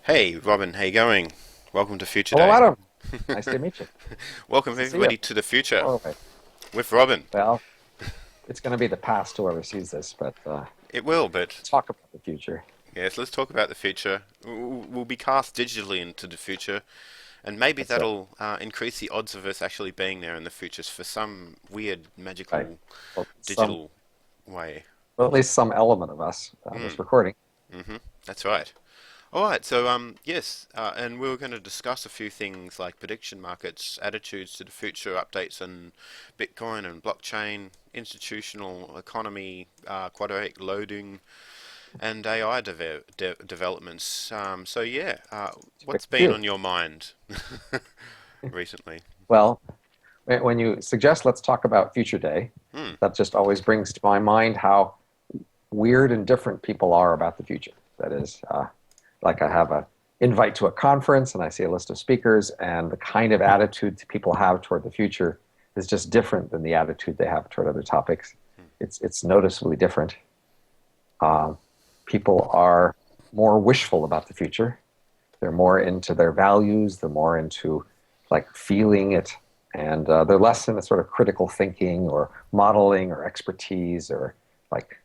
Hey, Robin, how you going? Welcome to Future Hello, Day. Adam. Nice to meet you. Welcome Nice to see you. everybody to the future All right. with Robin. Well, it's going to be the past whoever sees this, but It will, but talk about the future. yes, let's talk about the future. We'll be cast digitally into the future, and maybe That's it. that'll increase the odds of us actually being there in the future for some weird, Right. magical, Well, digital way. well, at least some element of us Mm, was recording. that's right. All right, so yes, and we were going to discuss a few things like prediction markets, attitudes to the future, updates on Bitcoin and blockchain, institutional economy, quadratic loading, and AI developments. So yeah, To pick what's a been few. on your mind recently? Well, when you suggest let's talk about Future Day, Hmm. that just always brings to my mind how weird and different people are about the future. That is, like I have a invite to a conference and I see a list of speakers, and the kind of attitude people have toward the future is just different than the attitude they have toward other topics. It's noticeably different. Um, People are more wishful about the future. They're more into their values. They're more into like feeling it, and they're less into sort of critical thinking or modeling or expertise or like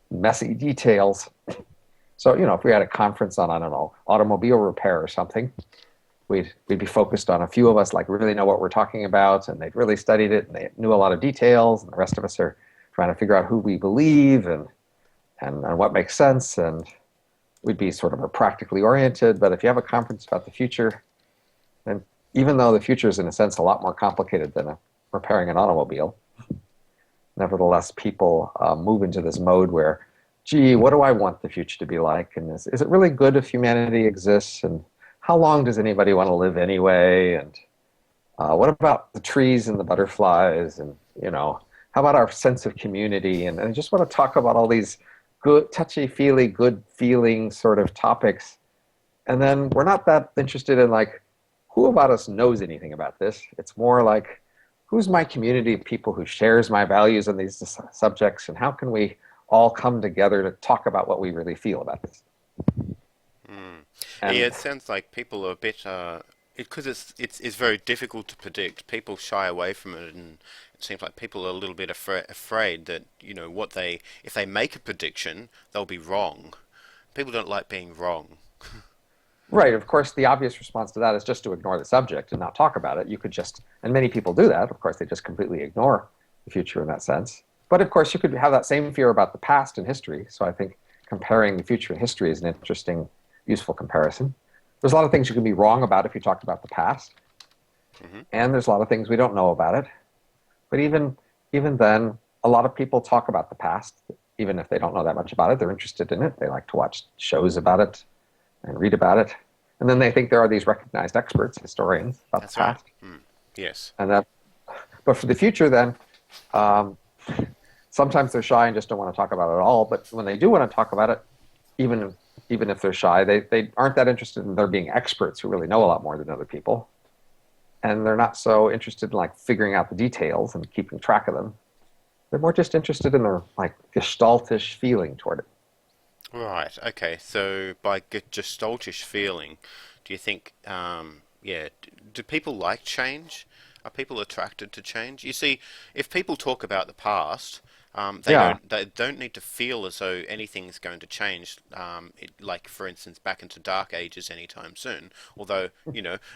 messy details. So, if we had a conference on, I don't know, automobile repair or something, we'd be focused on a few of us like really know what we're talking about, and they'd really studied it and they knew a lot of details, and the rest of us are trying to figure out who we believe and what makes sense, and we'd be sort of a practically oriented. But if you have a conference about the future, then even though the future is in a sense a lot more complicated than repairing an automobile, nevertheless, people move into this mode where, gee, what do I want the future to be like? And is it really good if humanity exists? And how long does anybody want to live anyway? And what about the trees and the butterflies? And, how about our sense of community? And I just want to talk about all these good, touchy-feely, good feeling sort of topics. And then we're not that interested in like, who about us knows anything about this? It's more like, who's my community of people who shares my values on these subjects, and how can we all come together to talk about what we really feel about this? Hmm. Yeah, And it sounds like people are a bit because it's very difficult to predict. People shy away from it, and it seems like people are a little bit afraid that what they if they make a prediction, they'll be wrong. People don't like being wrong. right, of course, the obvious response to that is just to ignore the subject and not talk about it. You could just, and many people do that. Of course, they just completely ignore the future in that sense. But of course, you could have that same fear about the past and history. So I think comparing the future and history is an interesting, useful comparison. There's a lot of things you can be wrong about if you talked about the past, Hmm. and there's a lot of things we don't know about it. But even then, a lot of people talk about the past, even if they don't know that much about it. They're interested in it. They like to watch shows about it and read about it. And then they think there are these recognized experts, historians about the That's right. past. Hmm. Yes. And that, but for the future, then um, sometimes they're shy and just don't want to talk about it at all. But when they do want to talk about it, even even if they're shy, they aren't that interested in there being experts who really know a lot more than other people, and they're not so interested in like figuring out the details and keeping track of them. They're more just interested in their like gestaltish feeling toward it. Right. Okay. So by gestaltish feeling, do you think, yeah, do people like change? Are people attracted to change? You see, if people talk about the past, Yeah, they don't need to feel as though anything's going to change. Like for instance, back into dark ages anytime soon. Although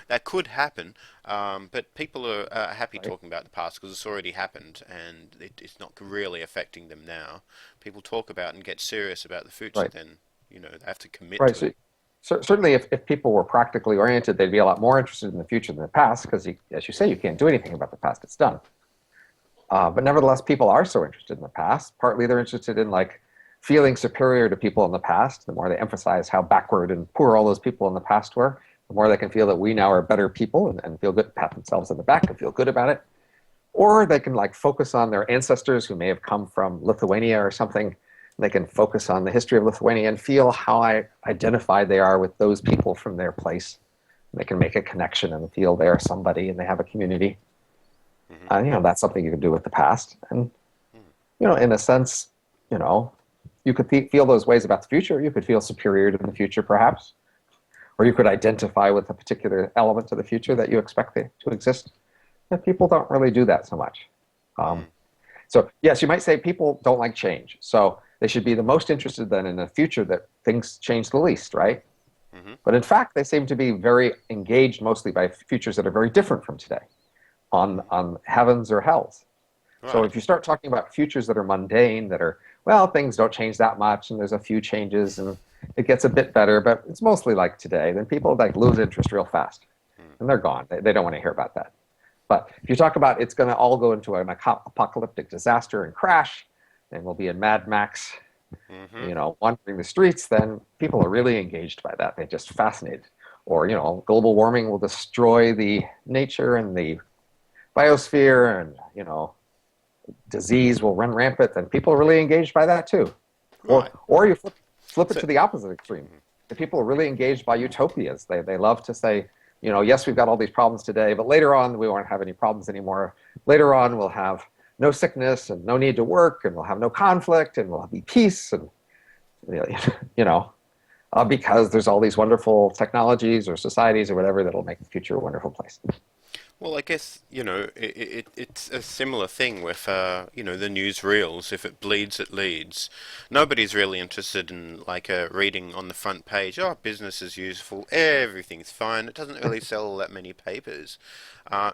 that could happen, but people are happy right, talking about the past because it's already happened and it's not really affecting them now. People talk about and get serious about the future, right, then they have to commit right. to So, it. certainly, if people were practically oriented, they'd be a lot more interested in the future than the past, because, as you say, you can't do anything about the past; it's done. But nevertheless, people are so interested in the past. Partly, they're interested in like feeling superior to people in the past. The more they emphasize how backward and poor all those people in the past were, the more they can feel that we now are better people, and feel good, pat themselves on the back and feel good about it. Or they can like focus on their ancestors who may have come from Lithuania or something. They can focus on the history of Lithuania and feel how identified they are with those people from their place. They can make a connection and feel they are somebody and they have a community. Hmm. That's something you can do with the past. And, Hmm. in a sense, you know, you could feel those ways about the future. You could feel superior to the future, perhaps. or you could identify with a particular element of the future that you expect to exist. And people don't really do that so much. Mm. So yes, you might say people don't like change. So they should be the most interested then in a future that things change the least, right? Hmm. But in fact, they seem to be very engaged mostly by futures that are very different from today, on heavens or hells. So Right. if you start talking about futures that are mundane, that are, well, things don't change that much, and there's a few changes, and it gets a bit better, but it's mostly like today, then people like lose interest real fast, Mm. and they're gone. They don't want to hear about that. But if you talk about it's going to all go into an apocalyptic disaster and crash, and we'll be in Mad Max, Hmm. wandering the streets, then people are really engaged by that. They're just fascinated. Or, global warming will destroy the nature and the biosphere, and, disease will run rampant, and people are really engaged by that too. Right. Or you flip it So, to the opposite extreme. The people are really engaged by utopias. They love to say, yes, we've got all these problems today, but later on we won't have any problems anymore. Later on we'll have no sickness and no need to work, and we'll have no conflict, and we'll be peace, and you know, because there's all these wonderful technologies or societies or whatever that'll make the future a wonderful place. well, I guess, it's a similar thing with, the newsreels. If it bleeds, it leads. Nobody's really interested in, like, reading on the front page, oh, business is useful, everything's fine. It doesn't really sell that many papers.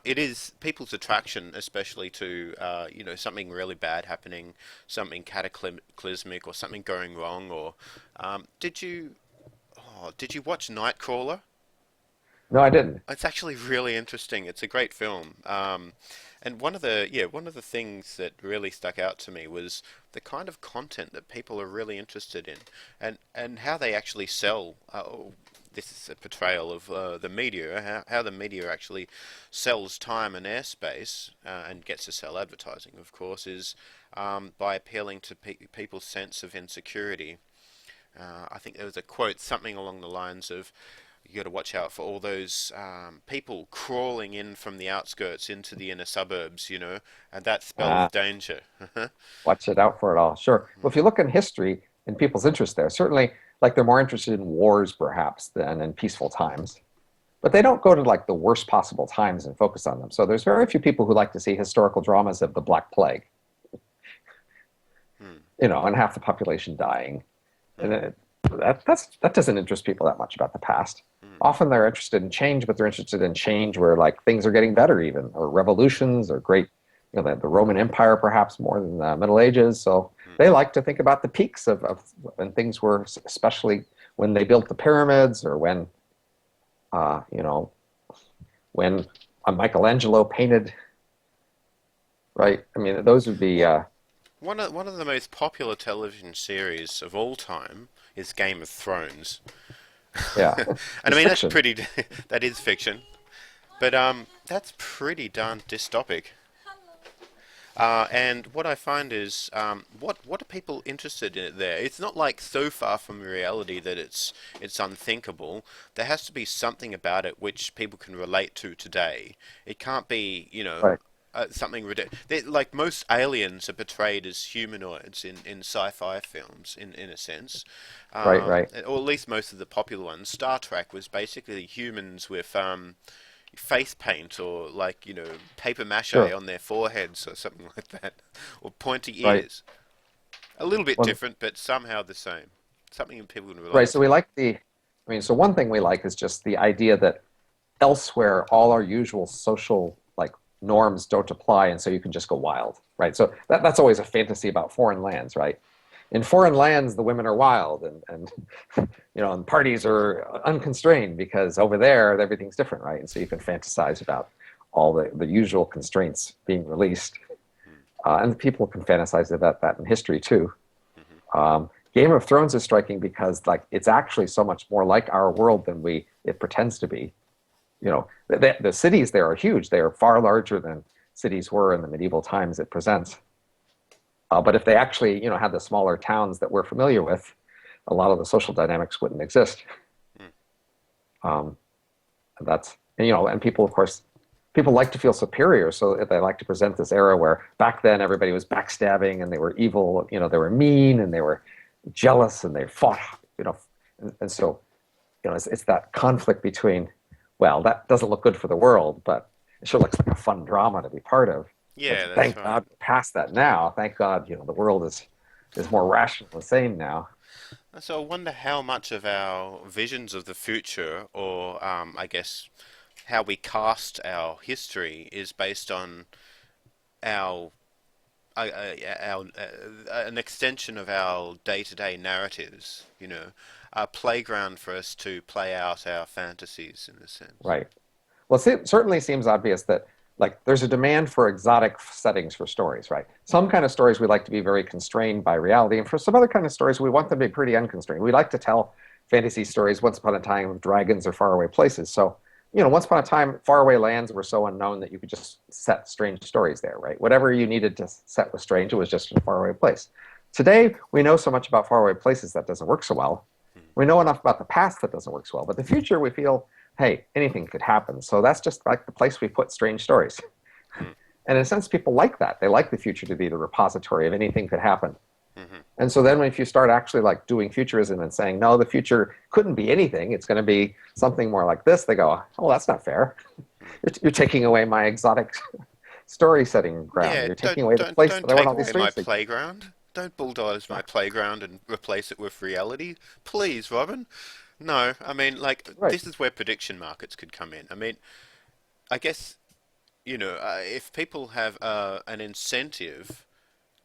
It is people's attraction, especially to, something really bad happening, something cataclysmic, or something going wrong, or, did you watch Nightcrawler? No, I didn't. It's actually really interesting. It's a great film. And one of the things that really stuck out to me was the kind of content that people are really interested in, and how they actually sell. This is a portrayal of the media, how the media actually sells time and airspace, and gets to sell advertising, of course, is by appealing to people's sense of insecurity. I think there was a quote, something along the lines of, you got to watch out for all those people crawling in from the outskirts into the inner suburbs, and that spells Uh, danger. Watch it out for it all. Sure. Well, if you look in history and people's interest there, certainly like they're more interested in wars perhaps than in peaceful times. But they don't go to like the worst possible times and focus on them. So there's very few people who like to see historical dramas of the Black Plague, Hmm. and half the population dying. And Hmm. that doesn't interest people that much about the past. Hmm. Often they're interested in change, but they're interested in change where like things are getting better even, or revolutions or great, the Roman Empire perhaps more than the Middle Ages. So Hmm. they like to think about the peaks of when things were, especially when they built the pyramids, or when, uh, you know, when Michelangelo painted, right? I mean, those would be, Well, one of the most popular television series of all time is Game of Thrones. yeah, And I it's mean, that's fiction. pretty, that is fiction, but that's pretty darn dystopic. And what I find is, what are people interested in it there? It's not like so far from reality that it's unthinkable. There has to be something about it which people can relate to today. It can't be, Right, something ridiculous. Like most aliens are portrayed as humanoids in sci-fi films, in a sense, right, right, or at least most of the popular ones. Star Trek was basically humans with face paint, or like paper mache sure, on their foreheads or something like that, or pointy right. ears. A little bit Well, different, but somehow the same. Something that people can right. relate So we to. like so one thing we like is just the idea that elsewhere all our usual social like norms don't apply, and so you can just go wild, right? So that's always a fantasy about foreign lands, right? In foreign lands the women are wild, and and parties are unconstrained, because over there everything's different, right? And so you can fantasize about all the usual constraints being released, and people can fantasize about that in history too. Mm-hmm. Game of Thrones is striking because like it's actually so much more like our world than we it pretends to be. The cities there are huge. They are far larger than cities were in the medieval times it presents. But if they actually, had the smaller towns that we're familiar with, a lot of the social dynamics wouldn't exist. Mm. Um, and and people, of course, people like to feel superior, so they like to present this era where back then everybody was backstabbing and they were evil, they were mean and they were jealous and they fought, and so it's that conflict between, well, that doesn't look good for the world, but it sure looks like a fun drama to be part of. But Yeah, that's thank right. God we're past that now. Thank God, the world is more rational and sane now. So I wonder how much of our visions of the future, or I guess how we cast our history, is based on our an extension of our day-to-day narratives. A playground for us to play out our fantasies in a sense. Right. Well, it certainly seems obvious that like there's a demand for exotic settings for stories, right? Some kind of stories we like to be very constrained by reality, and for some other kind of stories we want them to be pretty unconstrained. We like to tell fantasy stories once upon a time of dragons or faraway places. So, once upon a time, faraway lands were so unknown that you could just set strange stories there, right? Whatever you needed to set was strange, it was just a faraway place. Today, we know so much about faraway places that doesn't work so well. We know enough about the past that doesn't work so well, but the future we feel hey, anything could happen. So that's just like the place we put strange stories. Mm-hmm. And in a sense, people like that. They like the future to be the repository of anything could happen. Mm-hmm. And so then if you start actually like doing futurism and saying, no, the future couldn't be anything, it's going to be something more like this, they go, oh, that's not fair. You're taking away my exotic story setting ground. Yeah, You're taking don't away the don't place don't that I want take all these away my strange things. playground. Don't bulldoze my playground and replace it with reality. Please, Robin. No, I mean, like, Right. this is where prediction markets could come in. I mean, I guess, if people have an incentive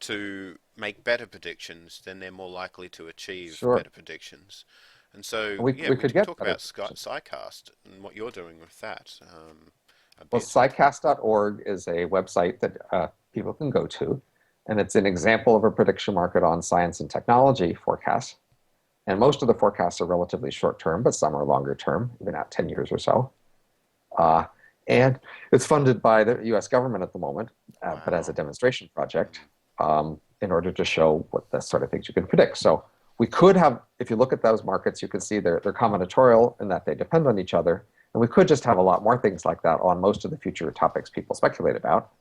to make better predictions, then they're more likely to achieve Sure. better predictions. And so, We, yeah, we we could can get talk better about predictions. SciCast and what you're doing with that a Well, bit. SciCast.org is a website that people can go to, and it's an example of a prediction market on science and technology forecasts. And most of the forecasts are relatively short term, but some are longer term, even at 10 years or so. Uh, and it's funded by the US government at the moment, but as a Wow. demonstration project in order to show what the sort of things you can predict. So we could have, if you look at those markets, you can see they're combinatorial in that they depend on each other. And we could just have a lot more things like that on most of the future topics people speculate about.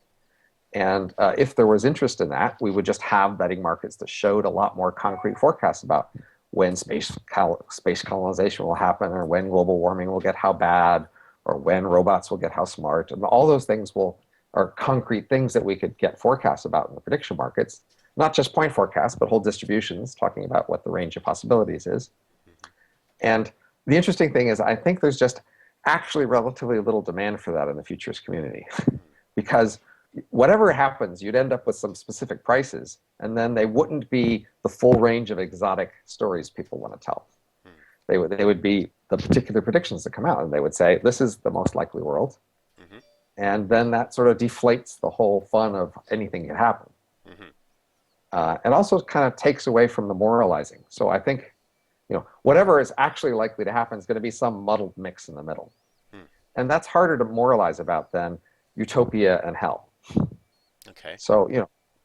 And if there was interest in that, we would just have betting markets that showed a lot more concrete forecasts about when space colonization will happen, or when global warming will get how bad, or when robots will get how smart, and all those things are concrete things that we could get forecasts about in the prediction markets. Not just point forecasts, but whole distributions, talking about what the range of possibilities is. And the interesting thing is, I think there's just actually relatively little demand for that in the futures community because whatever happens, you'd end up with some specific prices, and then they wouldn't be the full range of exotic stories people want to tell. They would be the particular predictions that come out, and they would say, this is the most likely world. Mm-hmm. And then that sort of deflates the whole fun of anything can happen. Mm-hmm. It also kind of takes away from the moralizing. So I think, whatever is actually likely to happen is going to be some muddled mix in the middle. Mm. And that's harder to moralize about than utopia and hell. Okay. So,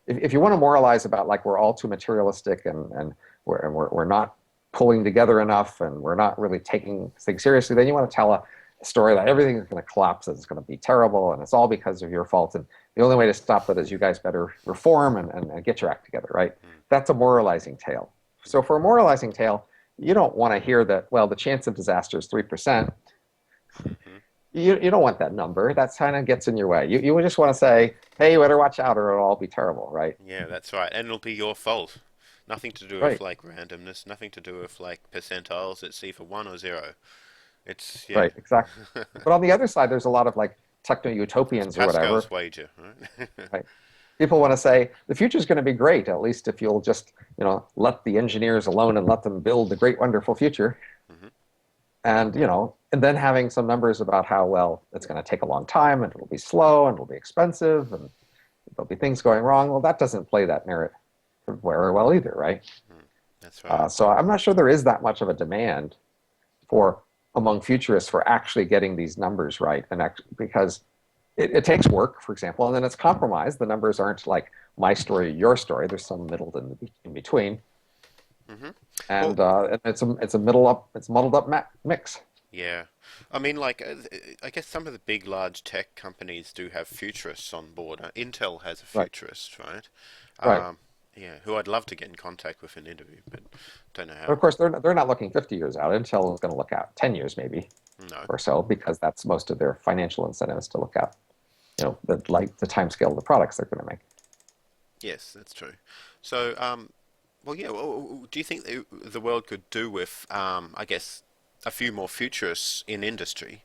if you want to moralize about like we're all too materialistic and we're not pulling together enough and we're not really taking things seriously, then you want to tell a story that everything is going to collapse and it's going to be terrible and it's all because of your fault. And the only way to stop that is you guys better reform and get your act together, right? That's a moralizing tale. So for a moralizing tale, you don't want to hear that, well, the chance of disaster is 3%. Mm-hmm. You don't want that number. That kind of gets in your way. You would just want to say, hey, you better watch out or it'll all be terrible, right? Yeah, that's right. And it'll be your fault. Nothing to do with Right, like randomness, nothing to do with like percentiles. It's either one or zero. It's yeah. right, exactly. But on the other side, there's a lot of like techno It's utopians or Pascal's whatever, wager, right? right? People want to say the future is going to be great, at least if you'll just, let the engineers alone and let them build the great, wonderful future. Mm-hmm. And then having some numbers about how, well, it's going to take a long time and it'll be slow and it'll be expensive and there'll be things going wrong. Well, that doesn't play that narrative very well either, right? That's right. So I'm not sure there is that much of a demand for among futurists for actually getting these numbers right, and because it takes work, for example, and then it's compromised. The numbers aren't like my story, your story. There's some middle in between, Mm-hmm. Well, and it's muddled up mix. yeah. I mean, like, I guess some of the big, large tech companies do have futurists on board. Intel has a Right, futurist, right? right. Um, Yeah, who I'd love to get in contact with an interview, but don't know But how. of course, they're not looking 50 years out. Intel is going to look out 10 years maybe No. or so because that's most of their financial incentives to look at, the time scale of the products they're going to make. Yes, that's true. So, well, yeah. Do you think the world could do with, I guess, a few more futurists in industry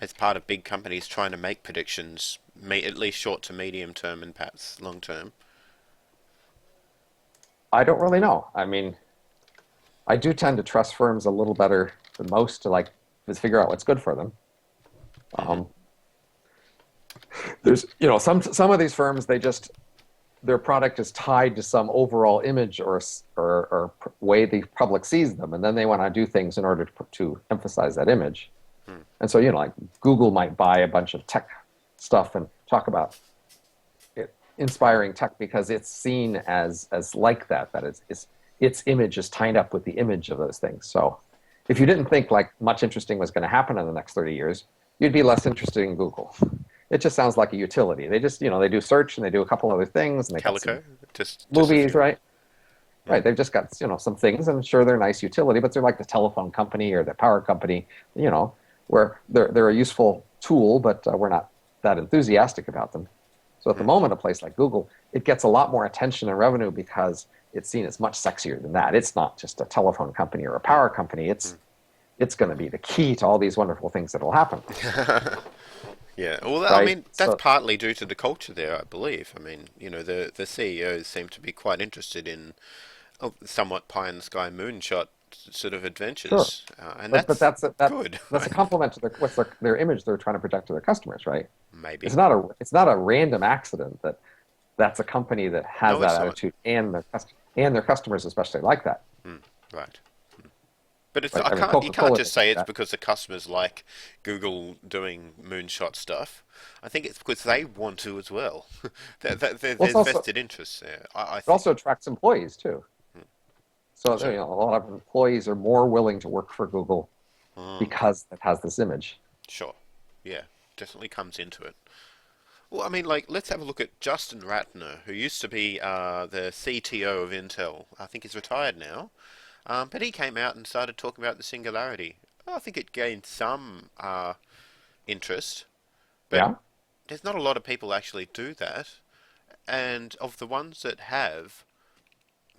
as part of big companies trying to make predictions, at least short to medium term and perhaps long term? I don't really know. I mean, I do tend to trust firms a little better than most to like just figure out what's good for them. Hmm. Um, there's, some of these firms, their product is tied to some overall image or way the public sees them, and then they want to do things in order to emphasize that image. Hmm. And so, like Google might buy a bunch of tech stuff and talk about it, inspiring tech because it's seen as like that. That its image is tied up with the image of those things. So, if you didn't think like much interesting was going to happen in the next 30 years, you'd be less interested in Google. It just sounds like a utility. They just, they do search and they do a couple other things and they got some Calico, just a movies, few. right? Hmm. Right. They've just got, some things and sure they're nice utility, but they're like the telephone company or the power company, where they're a useful tool, but we're not that enthusiastic about them. So at the Hmm. moment, a place like Google, it gets a lot more attention and revenue because it's seen as much sexier than that. It's not just a telephone company or a Hmm. power company. It's going to be the key to all these wonderful things that will happen, Hmm. Yeah, well, I right? mean, that's So partly due to the culture there, I believe. I mean, the CEOs seem to be quite interested in somewhat pie in the sky moonshot sort of sure, adventures, and but that's that's good, that's a right? compliment to their image they're trying to project to their customers, right? Maybe. It's not a random accident that that's a company that has No, that it's not. attitude and their customers especially like that, Hmm, right. But it's right? I I mean, can't you can't Coca-Cola just did say it's that. because the customers like Google doing moonshot stuff. I think it's because they want to as well. Well, it's There's also vested interests there, I it also think. attracts employees too. Hmm. So So, a lot of employees are more willing to work for Google hmm, because it has this image. sure. Yeah, definitely comes into it. Well, I mean, like, let's have a look at Justin Ratner, who used to be the CTO of Intel. I think he's retired now. But he came out and started talking about the singularity. I think it gained some interest, but Yeah, there's not a lot of people actually do that. And of the ones that have,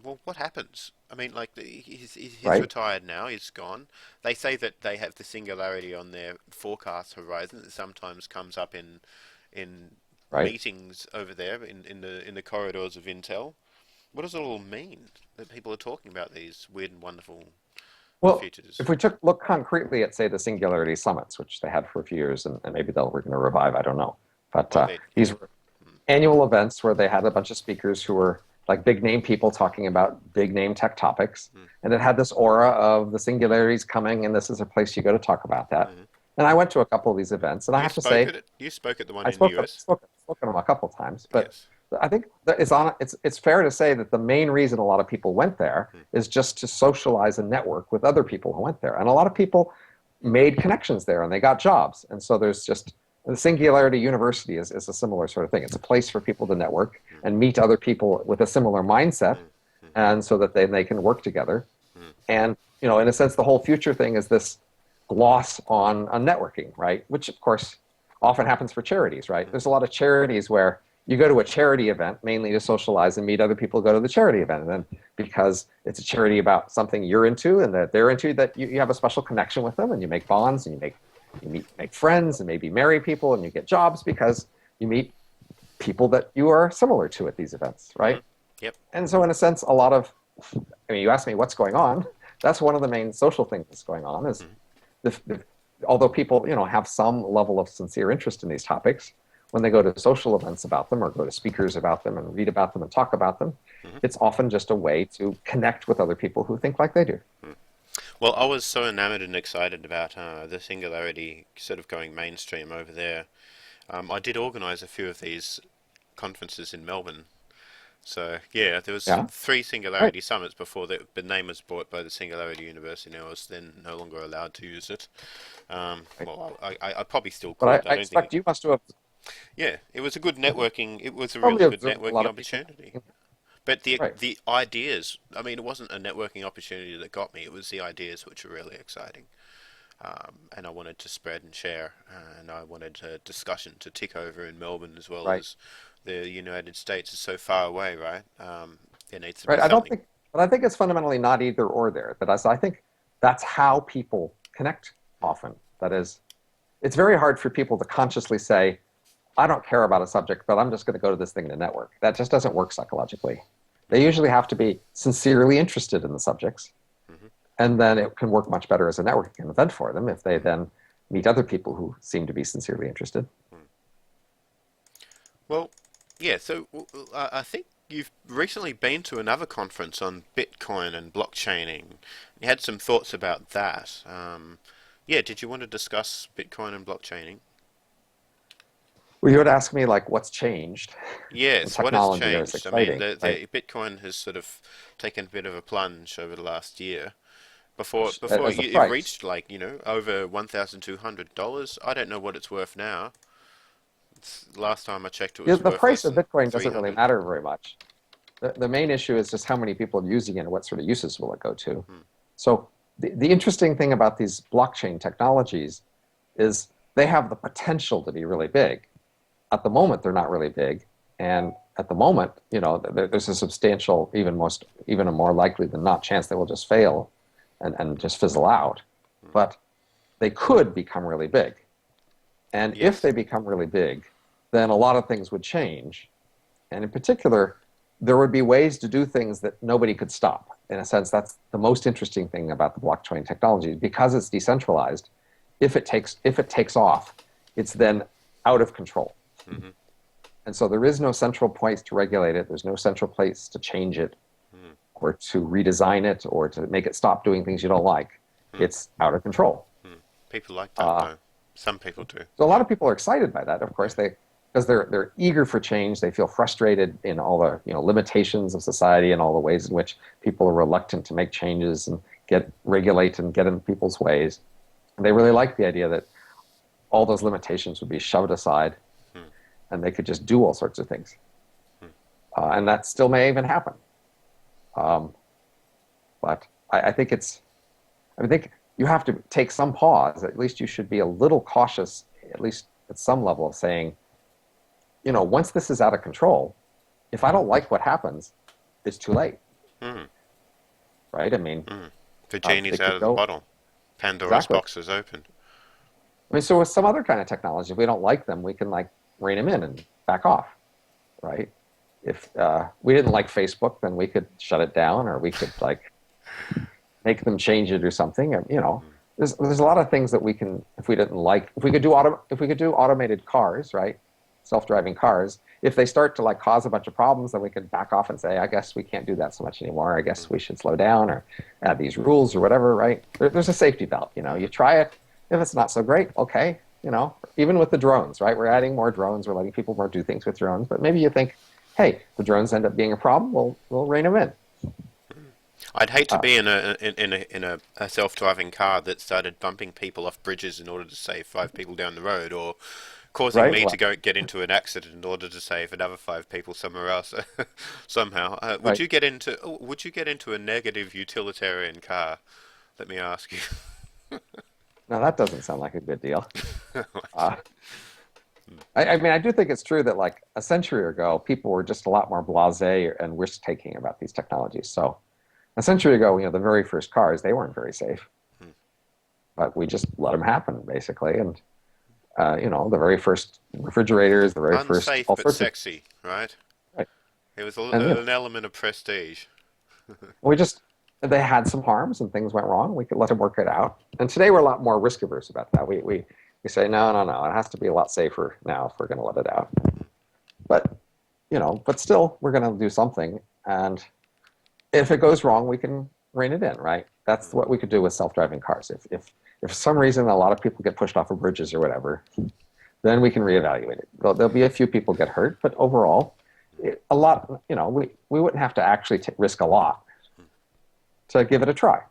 well, what happens? I mean, like, he's right, retired now, he's gone. They say that they have the singularity on their forecast horizon that sometimes comes up in right. meetings over there in the corridors of Intel. What does it all mean that people are talking about these weird and wonderful Well, futures? if we look concretely at, say, the Singularity Summits, which they had for a few years, and maybe we're going to revive, I don't know. But Well, they, yeah. these were annual events where they had a bunch of speakers who were like big name people talking about big name tech topics. Mm, And it had this aura of the singularities coming, and this is a place you go to talk about that. mm. And I went to a couple of these events, and I You have to spoke say, at it. You spoke at the one I in the spoke US. spoken to them a couple of times, but Yes. I think that it's fair to say that the main reason a lot of people went there Mm, is just to socialize and network with other people who went there. And a lot of people made connections there and they got jobs. And so there's just the Singularity University is a similar sort of thing. It's a place for people to network mm, and meet other people with a similar mindset, mm, mm, and so that they can work together. mm, And in a sense, the whole future thing is this gloss on networking, right? Which of course often happens for charities, right? mm, There's a lot of charities where you go to a charity event mainly to socialize and meet other people who go to the charity event. And then because it's a charity about something you're into and that they're into, that you have a special connection with them and you make bonds and make friends and maybe marry people and you get jobs because you meet people that you are similar to at these events, mm. right? Yep. And so in a sense, I mean, you asked me what's going on. That's one of the main social things that's going on is Mm, although people, have some level of sincere interest in these topics, when they go to social events about them or go to speakers about them and read about them and talk about them, mm, it's often just a way to connect with other people who think like they do. mm. Well, I was so enamored and excited about the singularity sort of going mainstream over there. I did organise a few of these conferences in Melbourne. So yeah, there was Yeah, three right. Singularity Summits before the name was bought by the Singularity University, and I was then no longer allowed to use it. Right. Well, I probably still But could. I I don't think. expect you must have Yeah, it was a good networking. It was a really probably good observed a networking lot of people. opportunity. But Right. the ideas, I mean, it wasn't a networking opportunity that got me. It was the ideas which were really exciting. And I wanted to spread and share, and I wanted a discussion to tick over in Melbourne as well Right. as the United States is so far away, right? There needs to be Right. I don't something. think, but I think it's fundamentally not either or there. But I think that's how people connect often. That is, it's very hard for people to consciously say, I don't care about a subject, but I'm just going to go to this thing in a network. That just doesn't work psychologically. They usually have to be sincerely interested in the subjects, Hmm. and then it can work much better as a networking event for them if they then meet other people who seem to be sincerely interested. Well, yeah, so I think you've recently been to another conference on Bitcoin and blockchaining. You had some thoughts about that. Yeah, did you want to discuss Bitcoin and blockchaining? Well, you would ask me like, what's changed in Yes, what has technology that is changed? I mean, exciting, right? the Bitcoin has sort of taken a bit of a plunge over the last year. Before As a it price. reached like, over $1,200. I don't know what it's worth now. Last time I checked, it was The worth price less of than Bitcoin doesn't really 300. matter very much. The main issue is just how many people are using it and what sort of uses will it go to. Hmm. So the interesting thing about these blockchain technologies is they have the potential to be really big. At the moment, they're not really big. And at the moment, there's a substantial, even a more likely than not chance they will just fail and just fizzle out. Hmm. But they could become really big. And if Yes. they become really big, then a lot of things would change. And in particular, there would be ways to do things that nobody could stop. In a sense, that's the most interesting thing about the blockchain technology. Because it's decentralized, if it takes off, it's then out of control. Hmm. And so there is no central place to regulate it. There's no central place to change it Hmm. or to redesign it or to make it stop doing things you don't like. Hmm. It's out of control. Hmm. People like that Uh, though. Some people do. So a lot Yeah. of people are excited by that. Of Yeah. course, because they're eager for change. They feel frustrated in all the limitations of society and all the ways in which people are reluctant to make changes and regulate and get in people's ways. And they really like the idea that all those limitations would be shoved aside Hmm. and they could just do all sorts of things. Hmm. And that still may even happen. Um, but I think you have to take some pause. At least you should be a little cautious, at least at some level, of saying, once this is out of control, if I don't like what happens, it's too late, Hmm. right? I mean, Hmm. The genie's they out could of the go bottle. Pandora's exactly. box is open. I mean, so with some other kind of technology, if we don't like them, we can like rein them in and back off, right? If we didn't like Facebook, then we could shut it down, or we could like make them change it or something. And, Hmm. there's a lot of things that we can, if we didn't like, if we could do automated cars, right, self-driving cars. If they start to like cause a bunch of problems, then we can back off and say, I guess we can't do that so much anymore. I guess we should slow down or add these rules or whatever, right? There's a safety belt. You try it. If it's not so great, okay. Even with the drones, right? We're adding more drones. We're letting people more do things with drones. But maybe you think, hey, the drones end up being a problem. We'll rein them in. I'd hate to Uh, be in a self-driving car that started bumping people off bridges in order to save five people down the road, or causing right? me to Well, go get into an accident in order to save another five people somewhere else somehow. right. Would you get into a negative utilitarian car? Let me ask you. Now that doesn't sound like a good deal. Uh, I mean, I do think it's true that like a century ago, people were just a lot more blasé and risk-taking about these technologies. So a century ago, the very first cars, they weren't very safe, but we just let them happen, basically. And, the very first refrigerators, the very first, Unsafe all but sorts of, sexy, right? right. It was And, an element of prestige. we just, they had some harms and things went wrong. We could let them work it out. And today we're a lot more risk averse about that. We say, no, no, no, it has to be a lot safer now if we're going to let it out. But, but still, we're going to do something. And if it goes wrong, we can rein it in, right? That's what we could do with self-driving cars. If for some reason a lot of people get pushed off of bridges or whatever, then we can reevaluate it. There'll be a few people get hurt, but overall, a lot, we wouldn't have to actually risk a lot to give it a try.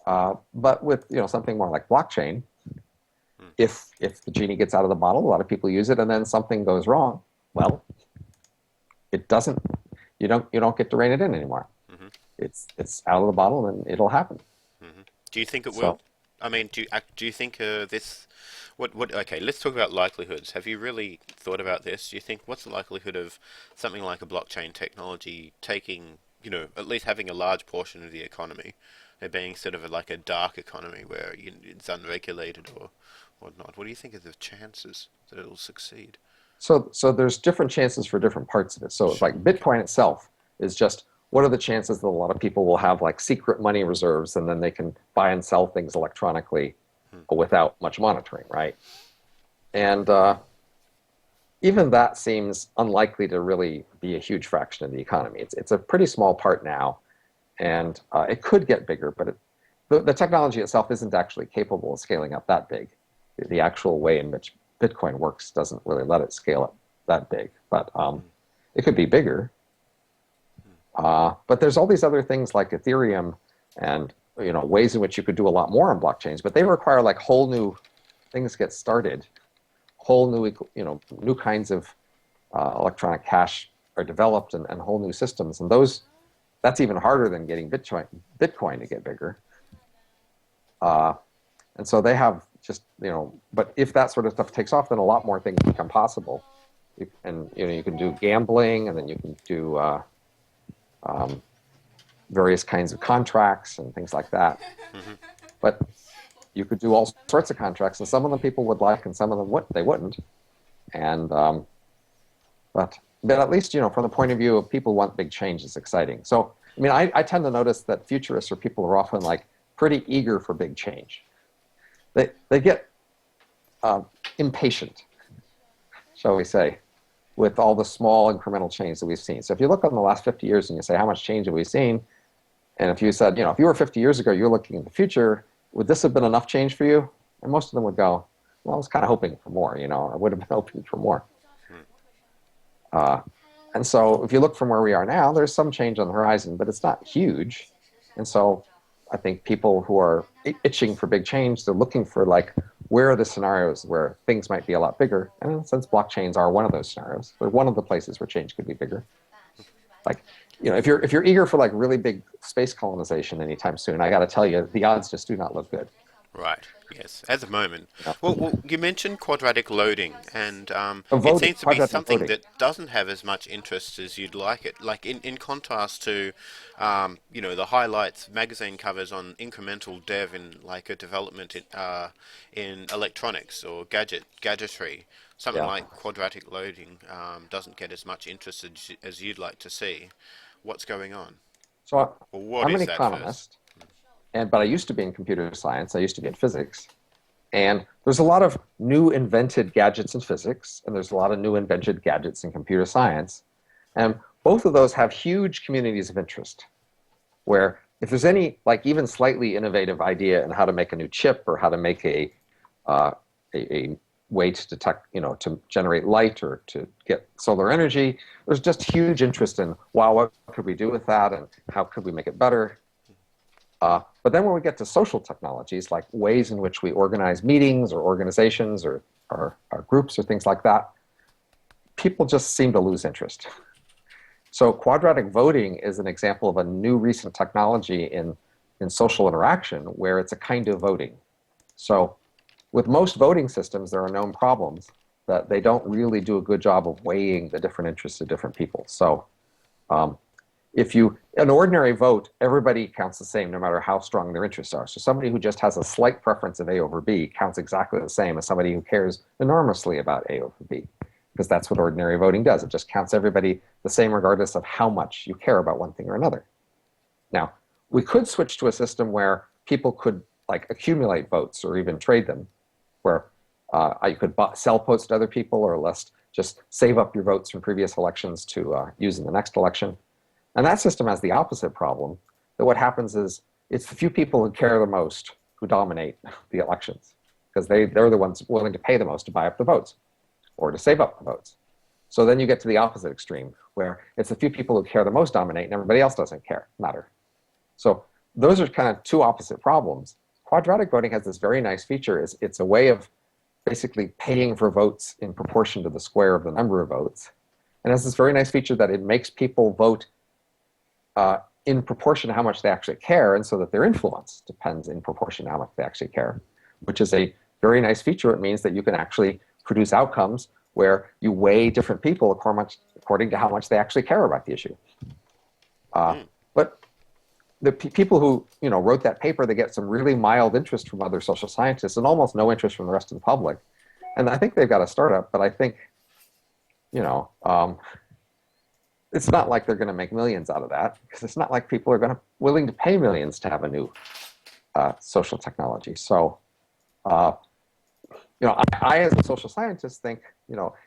But with something more like blockchain, if the genie gets out of the bottle, a lot of people use it, and then something goes wrong. Well, it doesn't. you don't get to rein it in anymore. Hmm. It's out of the bottle and it'll happen. Hmm. Do you think it So will? I mean, do you think this? What? Okay, let's talk about likelihoods. Have you really thought about this? Do you think what's the likelihood of something like a blockchain technology taking, at least having a large portion of the economy, there being sort of like a dark economy where it's unregulated or whatnot? What do you think are the chances that it'll succeed? so there's different chances for different parts of it. So Sure. like Okay. Bitcoin itself is just what are the chances that a lot of people will have like secret money reserves and then they can buy and sell things electronically Hmm. without much monitoring, right? And even that seems unlikely to really be a huge fraction of the economy. It's a pretty small part now, and it could get bigger, but the technology itself isn't actually capable of scaling up that big. The actual way in which Bitcoin works doesn't really let it scale up that big, but Hmm. it could be bigger. But there's all these other things like Ethereum and ways in which you could do a lot more on blockchains, but they require like whole new things get started, whole new new kinds of electronic cash are developed and whole new systems, and that's even harder than getting Bitcoin to get bigger. Uh, and so they have just but if that sort of stuff takes off, then a lot more things become possible. And you can do gambling, and then you can do um, various kinds of contracts and things like that. Hmm. But you could do all sorts of contracts, and some of them people would like, and some of them they wouldn't. And but at least from the point of view of people who want big change, it's exciting. So I mean, I tend to notice that futurists or people who are often like pretty eager for big change. They get uh, impatient, shall we say, with all the small incremental change that we've seen. So if you look on the last 50 years and you say, how much change have we seen? And if you said, if you were 50 years ago, you're looking in the future, would this have been enough change for you? And most of them would go, well, I was kind of hoping for more, I would have been hoping for more. Uh, and so if you look from where we are now, there's some change on the horizon, but it's not huge. And so I think people who are itching for big change, they're looking for like, where are the scenarios where things might be a lot bigger? And since blockchains are one of those scenarios, they're one of the places where change could be bigger. Like, if you're eager for like really big space colonization anytime soon, I got to tell you, the odds just do not look good. Right. Yes. At the moment. You know? Well, you mentioned quadratic loading, and it Voting, seems to be quadratic something voting. that doesn't have as much interest as you'd like it. Like in contrast to, the highlights magazine covers on incremental dev in like a development in electronics or gadgetry. Something Yeah. like quadratic loading doesn't get as much interest as you'd like to see. What's going on? So Or what I'm an is that first? economist, but I used to be in computer science. I used to be in physics. And there's a lot of new invented gadgets in physics, and there's a lot of new invented gadgets in computer science. And both of those have huge communities of interest, where if there's any, like even slightly innovative idea in how to make a new chip or how to make uh, a way to detect, to generate light or to get solar energy, there's just huge interest in, wow, what could we do with that and how could we make it better? But then when we get to social technologies, like ways in which we organize meetings or organizations or groups or things like that, people just seem to lose interest. So quadratic voting is an example of a new recent technology in social interaction where it's a kind of voting. So with most voting systems, there are known problems that they don't really do a good job of weighing the different interests of different people. So um, if you an ordinary vote, everybody counts the same no matter how strong their interests are. So somebody who just has a slight preference of A over B counts exactly the same as somebody who cares enormously about A over B, because that's what ordinary voting does. It just counts everybody the same regardless of how much you care about one thing or another. Now, we could switch to a system where people could like accumulate votes or even trade them, where you could sell votes to other people or just save up your votes from previous elections to use in the next election. And that system has the opposite problem, that what happens is it's the few people who care the most who dominate the elections, because they're the ones willing to pay the most to buy up the votes or to save up the votes. So then you get to the opposite extreme, where it's the few people who care the most dominate and everybody else doesn't matter. So those are kind of two opposite problems. Quadratic voting has this very nice feature. It's a way of basically paying for votes in proportion to the square of the number of votes. and it has this very nice feature that it makes people vote in proportion to how much they actually care, and so that their influence depends in proportion to how much they actually care, which is a very nice feature. It means that you can actually produce outcomes where you weigh different people according to how much they actually care about the issue. But the people who wrote that paper, they get some really mild interest from other social scientists and almost no interest from the rest of the public. And I think they've got a startup, but I think, it's not like they're going to make millions out of that, because it's not like people are willing to pay millions to have a new social technology. So, I as a social scientist think,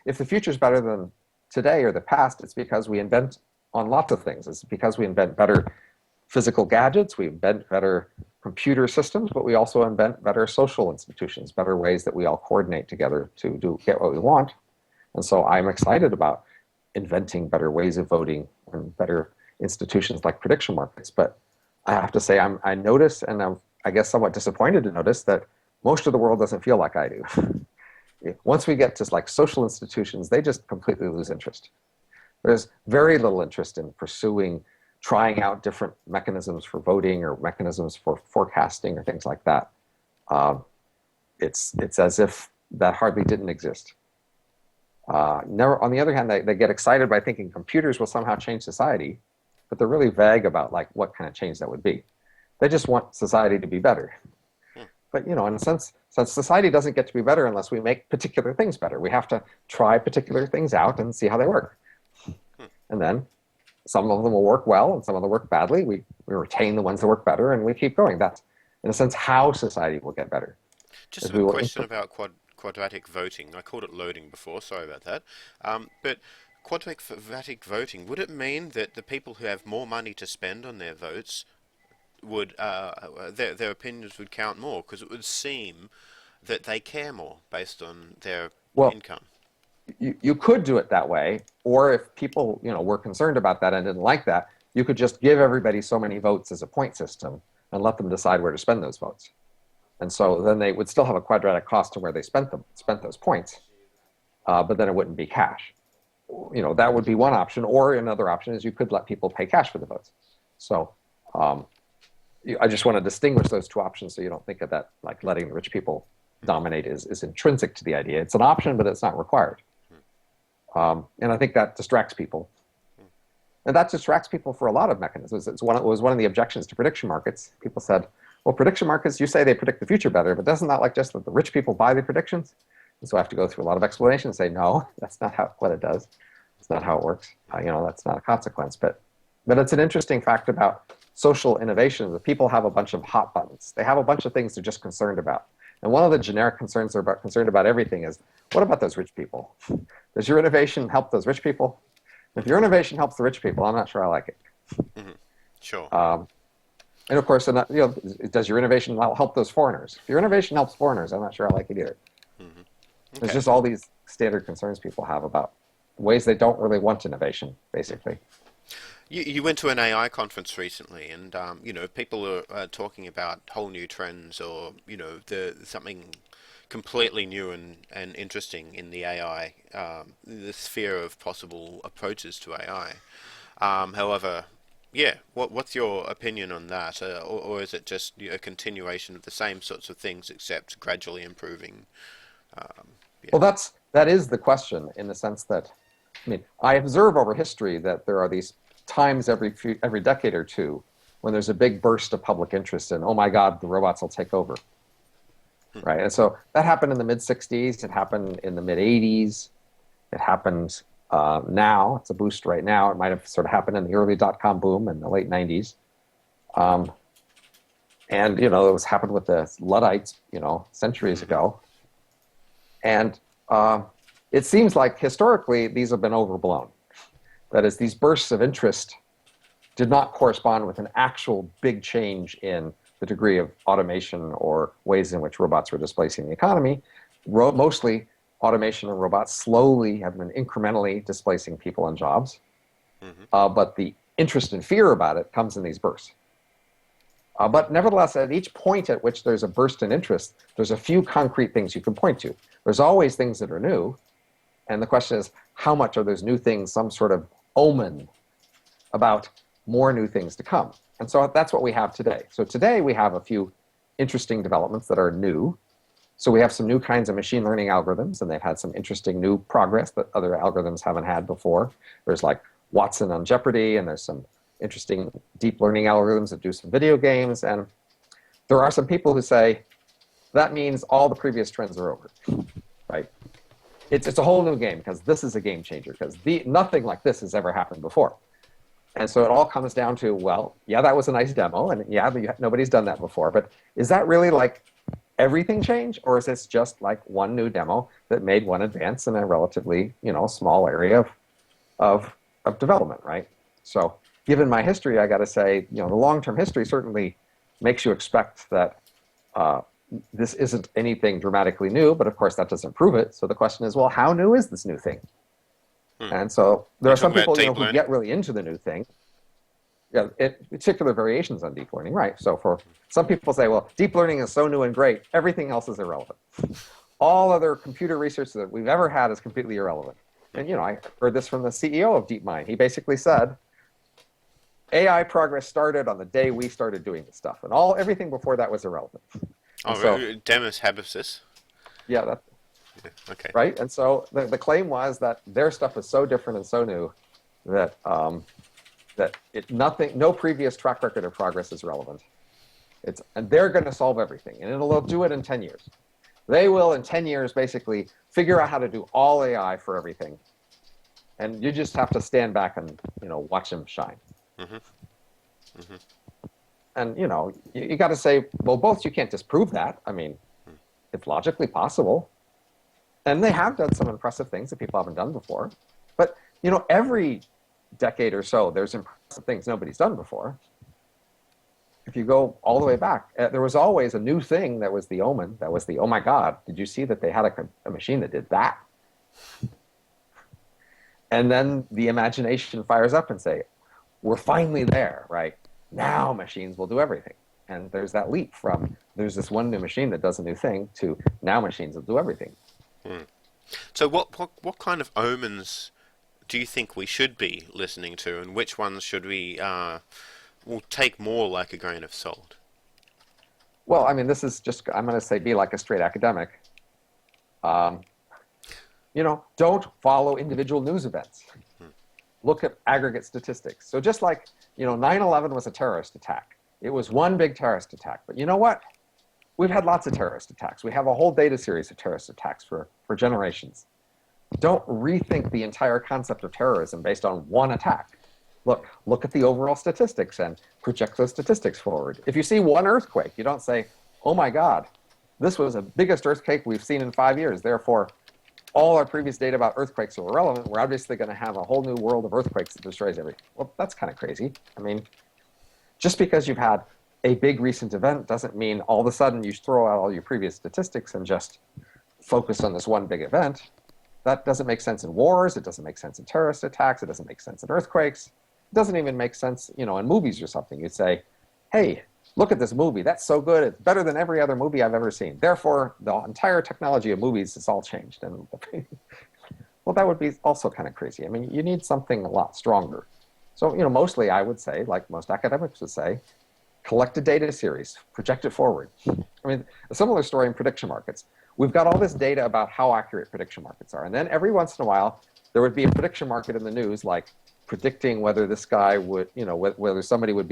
if the future is better than today or the past, it's because we invent on lots of things. It's because we invent better physical gadgets, we invent better computer systems, but we also invent better social institutions, better ways that we all coordinate together to get what we want. And so I'm excited about inventing better ways of voting and better institutions like prediction markets. But I have to say, I notice, and I'm, I guess, somewhat disappointed to notice that most of the world doesn't feel like I do. Once we get to like social institutions, they just completely lose interest. There's very little interest in trying out different mechanisms for voting or mechanisms for forecasting or things like that. It's as if that hardly didn't exist. Never, on the other hand, they get excited by thinking computers will somehow change society, but they're really vague about like what kind of change that would be. They just want society to be better. But in a sense, since society doesn't get to be better unless we make particular things better, we have to try particular things out and see how they work. And then some of them will work well and some of them work badly. We retain the ones that work better and we keep going. That's, in a sense, how society will get better. Just a question about quadratic voting. I called it loading before, sorry about that. But quadratic voting, would it mean that the people who have more money to spend on their votes would their opinions would count more? Because it would seem that they care more based on their income. You could do it that way, or if people were concerned about that and didn't like that, you could just give everybody so many votes as a point system and let them decide where to spend those votes. And so then they would still have a quadratic cost to where they spent those points, but then it wouldn't be cash. That would be one option, or another option is you could let people pay cash for the votes. So I just want to distinguish those two options so you don't think of that like letting the rich people dominate is intrinsic to the idea. It's an option, but it's not required. And I think that distracts people. And that distracts people for a lot of mechanisms. It was one of the objections to prediction markets. People said, well, prediction markets, you say they predict the future better, but doesn't that like just that the rich people buy the predictions? And so I have to go through a lot of explanation and say, no, that's not what it does. It's not how it works. That's not a consequence. But it's an interesting fact about social innovation that people have a bunch of hot buttons. They have a bunch of things they're just concerned about. And one of the generic concerns they're concerned about everything is, what about those rich people? Does your innovation help those rich people? If your innovation helps the rich people, I'm not sure I like it. Mm-hmm. Sure. And of course, does your innovation help those foreigners? If your innovation helps foreigners, I'm not sure I like it either. Mm-hmm. Okay. There's just all these standard concerns people have about ways they don't really want innovation, basically. You went to an AI conference recently, and people are talking about whole new trends, or something completely new and interesting in the AI, the sphere of possible approaches to AI. However, what's your opinion on that, or is it just a continuation of the same sorts of things except gradually improving? Well, that is the question, in the sense that, I observe over history that there are these times every decade or two when there's a big burst of public interest in, oh my God, the robots will take over. Right? And so that happened in the mid-'60s, it happened in the mid-'80s, it happened now, it's a boost right now, it might have sort of happened in the early dot-com boom in the late 90s. And, it was happened with the Luddites, centuries ago. And it seems like historically these have been overblown. That is, these bursts of interest did not correspond with an actual big change in the degree of automation or ways in which robots were displacing the economy. Mostly, automation and robots slowly have been incrementally displacing people and jobs. Mm-hmm. But the interest and fear about it comes in these bursts. But nevertheless, at each point at which there's a burst in interest, there's a few concrete things you can point to. There's always things that are new, And the question is, how much are those new things some sort of omen about more new things to come? And so that's what we have today. So today we have a few interesting developments that are new. So we have some new kinds of machine learning algorithms, and they've had some interesting new progress that other algorithms haven't had before. There's like Watson on Jeopardy, and there's some interesting deep learning algorithms that do some video games. And there are some people who say that means all the previous trends are over, right? It's a whole new game because this is a game changer, because nothing like this has ever happened before. And so it all comes down to, well, yeah, that was a nice demo, and yeah, nobody's done that before, but is that really like everything change, or is this just like one new demo that made one advance in a relatively, small area of development, right? So given my history, I got to say, the long-term history certainly makes you expect that this isn't anything dramatically new, but of course that doesn't prove it. So the question is, well, how new is this new thing? And so there are some people, who get really into the new thing. Yeah, particular variations on deep learning, right? So for some people say, well, deep learning is so new and great, everything else is irrelevant. All other computer research that we've ever had is completely irrelevant. And I heard this from the CEO of DeepMind. He basically said, AI progress started on the day we started doing this stuff, and everything before that was irrelevant. Demis Habasis. Yeah, okay. Right? And so the claim was that their stuff is so different and so new that no previous track record of progress is relevant. And they're going to solve everything, and they'll do it in 10 years. They will, in 10 years, basically figure out how to do all AI for everything. And you just have to stand back and, watch them shine. Mm-hmm. Mm-hmm. And, you got to say, well, both, you can't disprove that. I mean, it's logically possible. And they have done some impressive things that people haven't done before. But, every decade or so, there's impressive things nobody's done before. If you go all the way back, there was always a new thing that was the omen, that was the, oh my God, did you see that they had a machine that did that? And then the imagination fires up and say, we're finally there, right? Now machines will do everything. And there's that leap from there's this one new machine that does a new thing to now machines will do everything. So what kind of omens do you think we should be listening to, and which ones should we will take more like a grain of salt? Well, I mean, this is just, I'm going to say, be like a straight academic. Don't follow individual news events. Look at aggregate statistics. So just like, 9/11 was a terrorist attack. It was one big terrorist attack. But you know what? We've had lots of terrorist attacks. We have a whole data series of terrorist attacks for generations. Don't rethink the entire concept of terrorism based on one attack. Look at the overall statistics and project those statistics forward. If you see one earthquake, you don't say, oh my God, this was the biggest earthquake we've seen in 5 years. Therefore, all our previous data about earthquakes are irrelevant. We're obviously going to have a whole new world of earthquakes that destroys everything. Well, that's kind of crazy. I mean, just because you've had a big recent event doesn't mean all of a sudden you throw out all your previous statistics and just focus on this one big event. That doesn't make sense in wars. It doesn't make sense in terrorist attacks. It doesn't make sense in earthquakes. It doesn't even make sense, in movies or something. You'd say, hey, look at this movie. That's so good. It's better than every other movie I've ever seen. Therefore, the entire technology of movies is all changed. And well, that would be also kind of crazy. I mean, you need something a lot stronger. So, mostly I would say, like most academics would say, collect a data series, project it forward. I mean, a similar story in prediction markets. We've got all this data about how accurate prediction markets are. And then every once in a while, there would be a prediction market in the news, like predicting whether this guy would, whether somebody would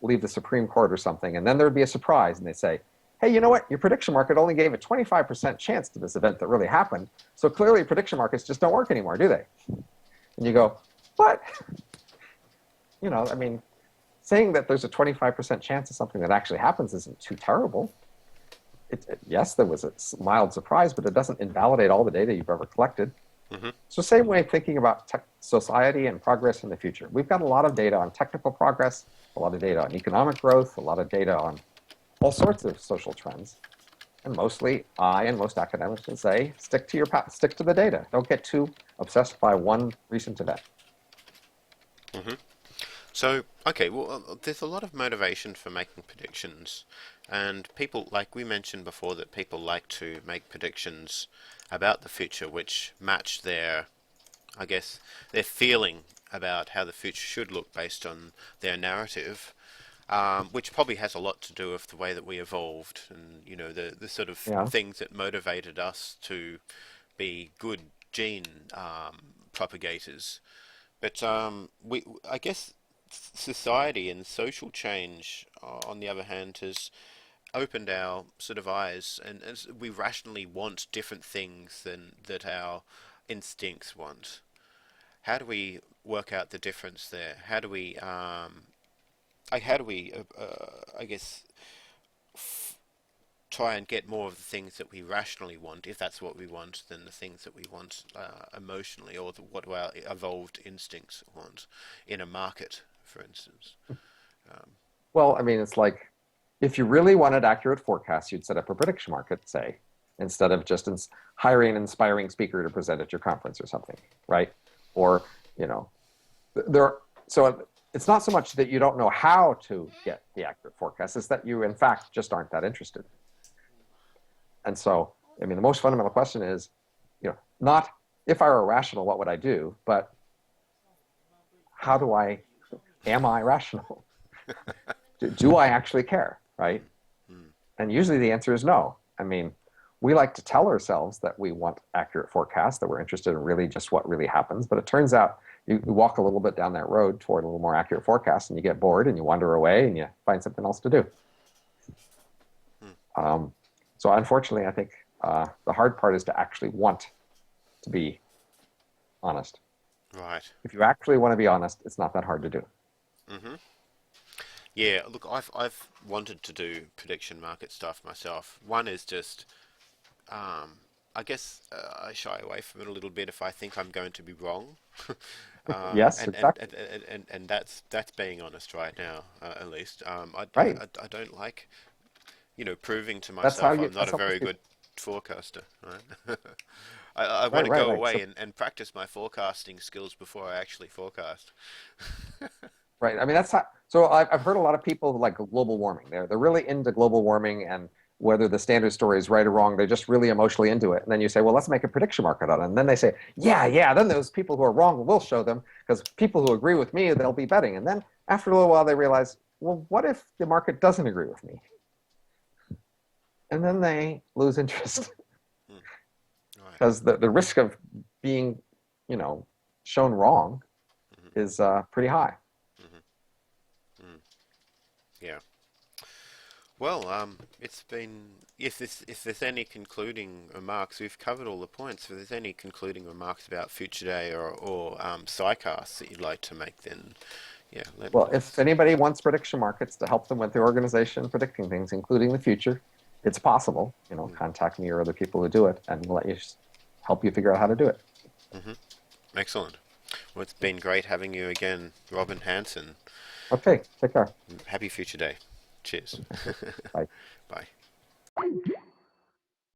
leave the Supreme Court or something. And then there would be a surprise, and they say, hey, you know what? Your prediction market only gave a 25% chance to this event that really happened. So clearly prediction markets just don't work anymore, do they? And you go, what? I mean, saying that there's a 25% chance of something that actually happens isn't too terrible. Yes, there was a mild surprise, but it doesn't invalidate all the data you've ever collected. Mm-hmm. So same way thinking about society and progress in the future. We've got a lot of data on technical progress, a lot of data on economic growth, a lot of data on all sorts of social trends. And mostly, I and most academics would say, stick to the data. Don't get too obsessed by one recent event. Mm-hmm. So, okay, well, there's a lot of motivation for making predictions, and people, like we mentioned before, that people like to make predictions about the future which match their, I guess, their feeling about how the future should look based on their narrative, which probably has a lot to do with the way that we evolved and, you know, the sort of Yeah. things that motivated us to be good gene propagators. But I guess society and social change, on the other hand, has opened our sort of eyes, and as we rationally want different things than that our instincts want. How do we work out the difference there? How do we, I guess, try and get more of the things that we rationally want, if that's what we want, than the things that we want emotionally, or what our evolved instincts want in a market, for instance. Um, Well, I mean, it's like if you really wanted accurate forecasts, you'd set up a prediction market, say, instead of just hiring an inspiring speaker to present at your conference or something, right? Or, you know, there. So it's not so much that you don't know how to get the accurate forecast; it's that you, in fact, just aren't that interested. And so, I mean, the most fundamental question is, you know, not if I were rational, what would I do, but how do I, am I rational? Do I actually care, right? mm, And usually the answer is no. I mean, we like to tell ourselves that we want accurate forecasts, that we're interested in really just what really happens. But it turns out you walk a little bit down that road toward a little more accurate forecast and you get bored and you wander away and you find something else to do. mm, So unfortunately, I think the hard part is to actually want to be honest. right. If you actually want to be honest, it's not that hard to do. hmm Yeah, look, I've wanted to do prediction market stuff myself. One is just, I guess I shy away from it a little bit if I think I'm going to be wrong. Yes, And, and, exactly. and, and that's being honest right now, at least. Right. I don't like, you know, proving to That's how myself you. I'm not That's a how most very people. good forecaster, right? I want Right. to Right. go Right. away So and practice my forecasting skills before I actually forecast. right. I mean, that's how. So I've heard a lot of people like global warming. They're really into global warming and whether the standard story is right or wrong. They're just really emotionally into it. And then you say, well, let's make a prediction market on it. And then they say, yeah, yeah. Then those people who are wrong, we'll show them because people who agree with me, they'll be betting. And then after a little while, they realize, well, what if the market doesn't agree with me? And then they lose interest Hmm, right. because the risk of being, you know, shown wrong hmm is pretty high. hmm mm. Yeah. Well, it's been. If there's any concluding remarks, we've covered all the points. If there's any concluding remarks about Future Day or SciCast that you'd like to make, then yeah, Well, if let's. anybody wants prediction markets to help them with their organization predicting things, including the future, it's possible. You know, Mm, contact me or other people who do it, and we'll help you figure out how to do it. hmm Excellent. Well, it's been great having you again, Robin Hanson. Okay, take care. Happy Future Day. Cheers. Bye. Bye.